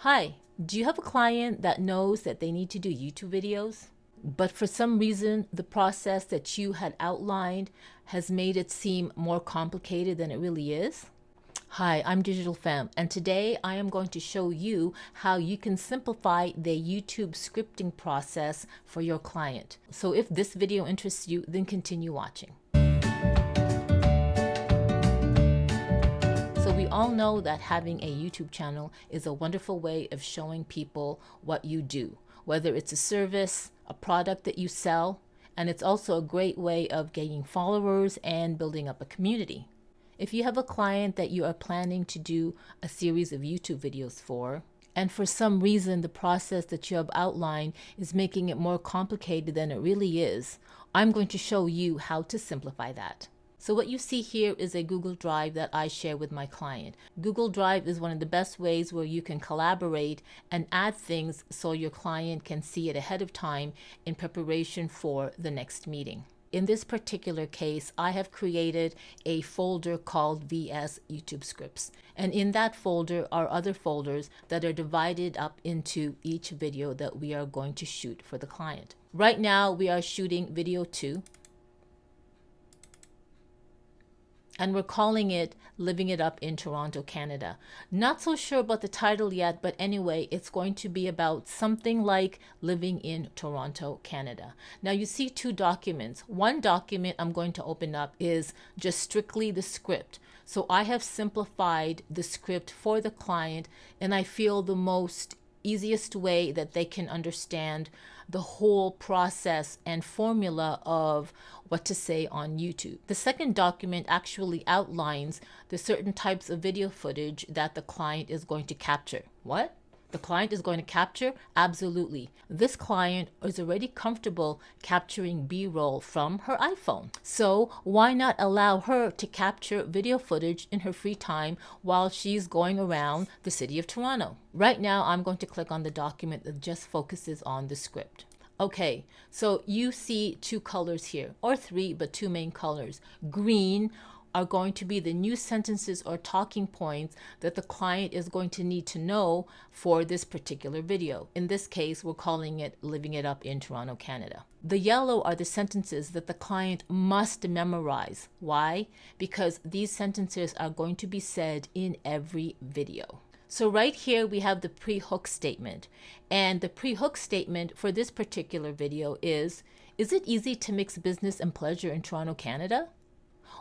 Hi, do you have a client that knows that they need to do YouTube videos, but for some reason the process that you had outlined has made it seem more complicated than it really is? Hi, I'm Digital Femme, and today I am going to show you how you can simplify the YouTube scripting process for your client. So if this video interests you, then continue watching. So we all know that having a YouTube channel is a wonderful way of showing people what you do, whether it's a service, a product that you sell, and it's also a great way of gaining followers and building up a community. If you have a client that you are planning to do a series of YouTube videos for, and for some reason the process that you have outlined is making it more complicated than it really is, I'm going to show you how to simplify that. So what you see here is a Google Drive that I share with my client. Google Drive is one of the best ways where you can collaborate and add things so your client can see it ahead of time in preparation for the next meeting. In this particular case, I have created a folder called VS YouTube Scripts. And in that folder are other folders that are divided up into each video that we are going to shoot for the client. Right now, we are shooting video 2. And we're calling it Living It Up in Toronto, Canada. Not so sure about the title yet, but anyway, it's going to be about something like living in Toronto, Canada. Now you see two documents. One document I'm going to open up is just strictly the script. So I have simplified the script for the client, and I feel the most easiest way that they can understand the whole process and formula of what to say on YouTube. The second document actually outlines the certain types of video footage that the client is going to capture. What? The client is going to capture? Absolutely. This client is already comfortable capturing B-roll from her iPhone. So why not allow her to capture video footage in her free time while she's going around the city of Toronto? Right now, I'm going to click on the document that just focuses on the script. Okay, so you see two colors here, or three, but two main colors. Green are going to be the new sentences or talking points that the client is going to need to know for this particular video. In this case, we're calling it Living It Up in Toronto, Canada. The yellow are the sentences that the client must memorize. Why? Because these sentences are going to be said in every video. So right here we have the pre-hook statement, and the pre-hook statement for this particular video is it easy to mix business and pleasure in Toronto, Canada?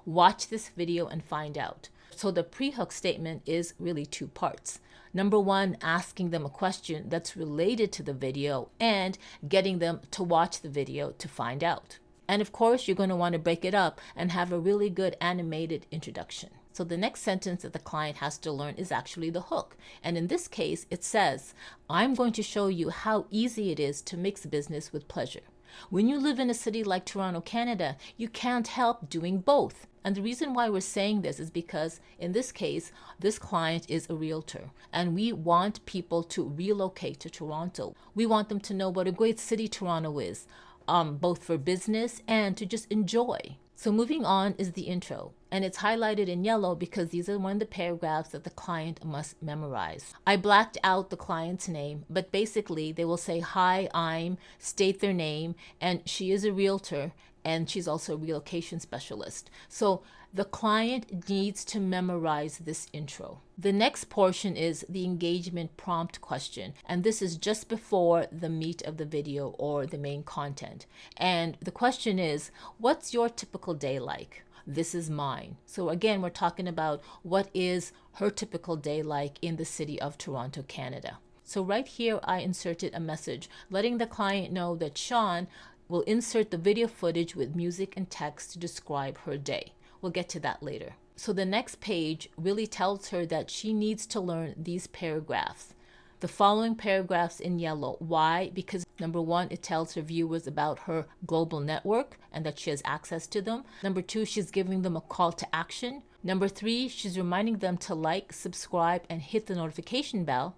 Watch this video and find out. So the pre-hook statement is really two parts. Number one, asking them a question that's related to the video and getting them to watch the video to find out. And of course, you're going to want to break it up and have a really good animated introduction. So the next sentence that the client has to learn is actually the hook. And in this case, it says, I'm going to show you how easy it is to mix business with pleasure. When you live in a city like Toronto, Canada, you can't help doing both. And the reason why we're saying this is because in this case, this client is a realtor and we want people to relocate to Toronto. We want them to know what a great city Toronto is, both for business and to just enjoy. So moving on is the intro, and it's highlighted in yellow because these are one of the paragraphs that the client must memorize. I blacked out the client's name, but basically they will say, hi, state their name, and she is a realtor, and she's also a relocation specialist. So the client needs to memorize this intro. The next portion is the engagement prompt question, and this is just before the meat of the video or the main content. And the question is, what's your typical day like? This is mine. So again, we're talking about what is her typical day like in the city of Toronto, Canada. So right here, I inserted a message letting the client know that Sean will insert the video footage with music and text to describe her day. We'll get to that later. So the next page really tells her that she needs to learn these paragraphs. The following paragraphs in yellow. Why? Because number one, it tells her viewers about her global network and that she has access to them. Number two, she's giving them a call to action. Number three, she's reminding them to like, subscribe, and hit the notification bell.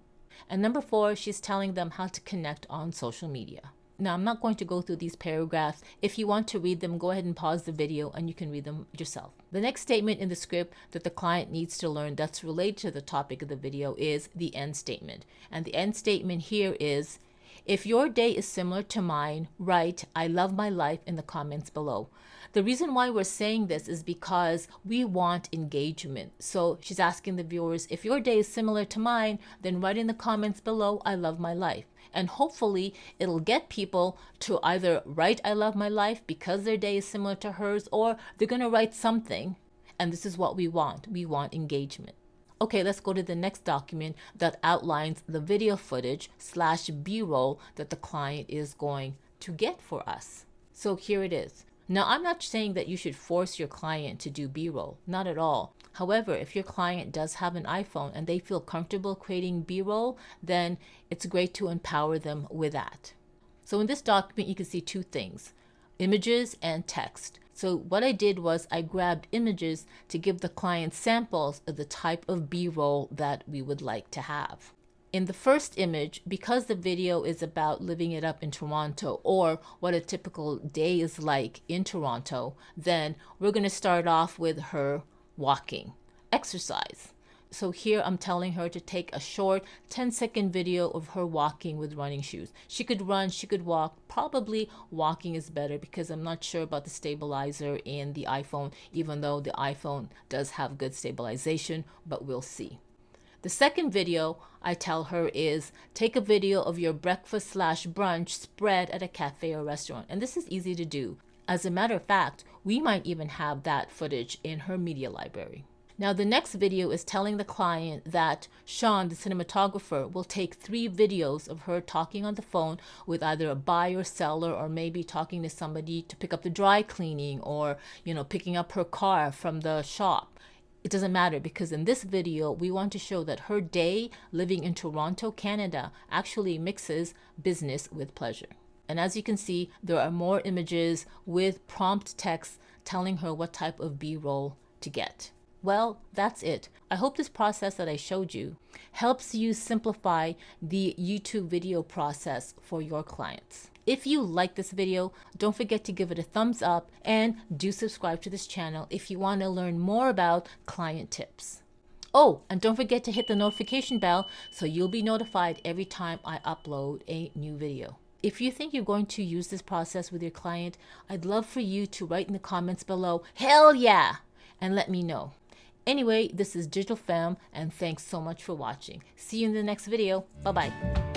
And number four, she's telling them how to connect on social media. Now, I'm not going to go through these paragraphs. If you want to read them, go ahead and pause the video and you can read them yourself. The next statement in the script that the client needs to learn that's related to the topic of the video is the end statement. And the end statement here is, if your day is similar to mine, write, "I love my life" in the comments below. The reason why we're saying this is because we want engagement. So she's asking the viewers, if your day is similar to mine, then write in the comments below, "I love my life." And hopefully it'll get people to either write "I love my life" because their day is similar to hers, or they're going to write something. And this is what we want. We want engagement. Okay, let's go to the next document that outlines the video footage / B-roll that the client is going to get for us. So here it is. Now, I'm not saying that you should force your client to do B-roll, not at all. However, if your client does have an iPhone and they feel comfortable creating B-roll, then it's great to empower them with that. So in this document, you can see two things, images and text. So what I did was I grabbed images to give the client samples of the type of B-roll that we would like to have. In the first image, because the video is about living it up in Toronto, or what a typical day is like in Toronto, then we're going to start off with her walking, exercise. So here I'm telling her to take a short 10-second video of her walking with running shoes. She could run, she could walk. Probably walking is better because I'm not sure about the stabilizer in the iPhone, even though the iPhone does have good stabilization, but we'll see. The second video I tell her is take a video of your breakfast / brunch spread at a cafe or restaurant. And this is easy to do. As a matter of fact, we might even have that footage in her media library. Now, the next video is telling the client that Sean, the cinematographer, will take 3 videos of her talking on the phone with either a buyer, seller, or maybe talking to somebody to pick up the dry cleaning, or, picking up her car from the shop. It doesn't matter, because in this video, we want to show that her day living in Toronto, Canada, actually mixes business with pleasure. And as you can see, there are more images with prompt text telling her what type of B-roll to get. Well, that's it. I hope this process that I showed you helps you simplify the YouTube video process for your clients. If you like this video, don't forget to give it a thumbs up and do subscribe to this channel if you want to learn more about client tips. Oh, and don't forget to hit the notification bell so you'll be notified every time I upload a new video. If you think you're going to use this process with your client, I'd love for you to write in the comments below, "Hell yeah!" and let me know. Anyway, this is Digital Femme, and thanks so much for watching. See you in the next video. Bye-bye.